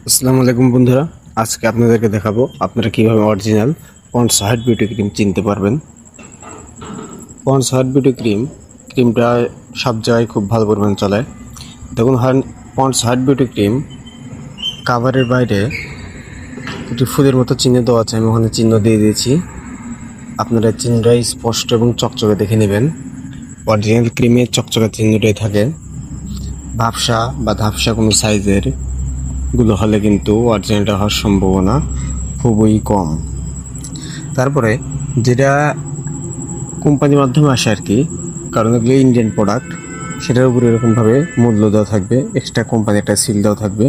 আসসালামু আলাইকুম বন্ধুরা, আজকে আপনাদেরকে দেখাবো আপনারা কিভাবে original Pond's heart beauty cream চিনতে পারবেন। পন্ডস হার্ট বিউটি ক্রিমটা সব জায়গায় খুব ভালো পরিমাণ চলে। দেখুন, পন্ডস হার্ট বিউটি ক্রিম কাভারের বাইরে একটি ফুলের মতো চিহ্ন দেওয়া আছে। আমি ওখানে চিহ্ন দিয়ে দিয়েছি, আপনারা চিহ্নটাই স্পষ্ট এবং চকচকে দেখে নেবেন। অরিজিনাল ক্রিমের চকচকে চিহ্নটাই থাকে। ভাবসা বা ধাপসা কোনো সাইজের গুলো হলে কিন্তু অরিজিনালটা হওয়ার সম্ভাবনা খুবই কম। তারপরে যেটা কোম্পানির মাধ্যমে আসে আর কি, কারণ এগুলো ইন্ডিয়ান প্রোডাক্ট, সেটার উপরে এরকমভাবে মূল্য দেওয়া থাকবে, এক্সট্রা কোম্পানি একটা সিল দেওয়া থাকবে।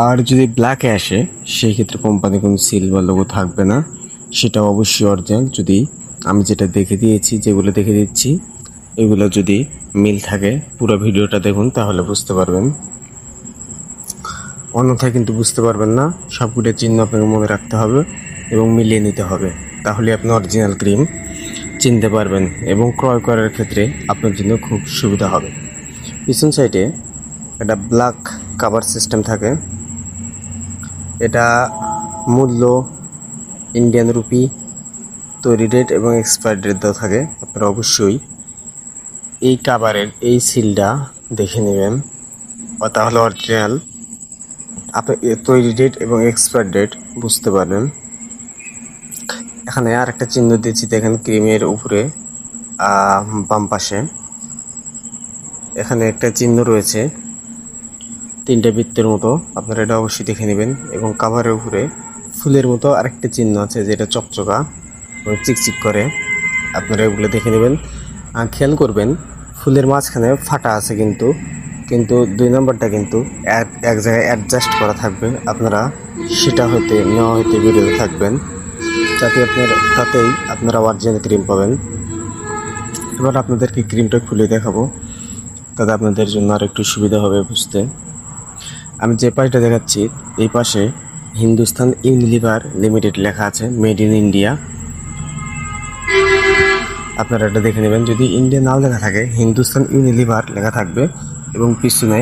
আর যদি ব্ল্যাকে আসে সেই ক্ষেত্রে কোম্পানি কোনো সিল বা লোগো থাকবে না, সেটা অবশ্যই অরিজিনাল। যদি আমি যেটা দেখে দিয়েছি, যেগুলো দেখে দিচ্ছি, এগুলো যদি মিল থাকে, পুরো ভিডিওটা দেখুন তাহলে বুঝতে পারবেন, অন্যথায় কিন্তু বুঝতে পারবেন না। সবগুলো চিহ্ন আপনাকে মনে রাখতে হবে এবং মিলিয়ে নিতে হবে, তাহলে আপনি অরিজিনাল ক্রিম চিনতে পারবেন এবং ক্রয় করার ক্ষেত্রে আপনার জন্য খুব সুবিধা হবে। পিছন সাইডে একটা ব্ল্যাক কাভার সিস্টেম থাকে। এটা মূল্য ইন্ডিয়ান রুপি, তৈরি ডেট এবং এক্সপায়ার ডেট দেওয়া থাকে। আপনারা অবশ্যই এই কাভারের এই সিলটা দেখে নেবেন, তাহলে অরিজিনাল আপনি তৈরি ডেট এবং এক্সপায়ার ডেট বুঝতে পারবেন। এখানে আর একটা চিহ্ন দিয়েছি, দেখেন ক্রিমের উপরে বাম পাশে এখানে একটা চিহ্ন রয়েছে, তিনটা বৃত্তের মতো। আপনারা এটা অবশ্যই দেখে নেবেন। এবং কাভারের উপরে ফুলের মতো আরেকটা চিহ্ন আছে, যেটা চকচকা এবং চিকচিক করে। আপনারা এগুলো দেখে নেবেন। খেয়াল করবেন ফুলের মাঝখানে ফাটা আছে, কিন্তু কিন্তু 2 নম্বরটা কিন্তু এক জায়গায় অ্যাডজাস্ট করা থাকবে। আপনারা সেটা নেওয়া হইতে বিরত থাকবেন, তাতেই আপনারা অরিজিনাল ক্রিম পাবেন। এবার আপনাদেরকে ক্রিমটা খুলে দেখাবো, তাতে আপনাদের জন্য আর একটু সুবিধা হবে বুঝতে। আমি যে পাশটা দেখাচ্ছি, এই পাশে হিন্দুস্তান ইউনিলিভার লিমিটেড লেখা আছে, মেড ইন ইন্ডিয়া। আপনারা এটা দেখে নেবেন। যদি ইন্ডিয়া নাও লেখা থাকে, হিন্দুস্তান ইউনিলিভার লেখা থাকবে এবং পিছনে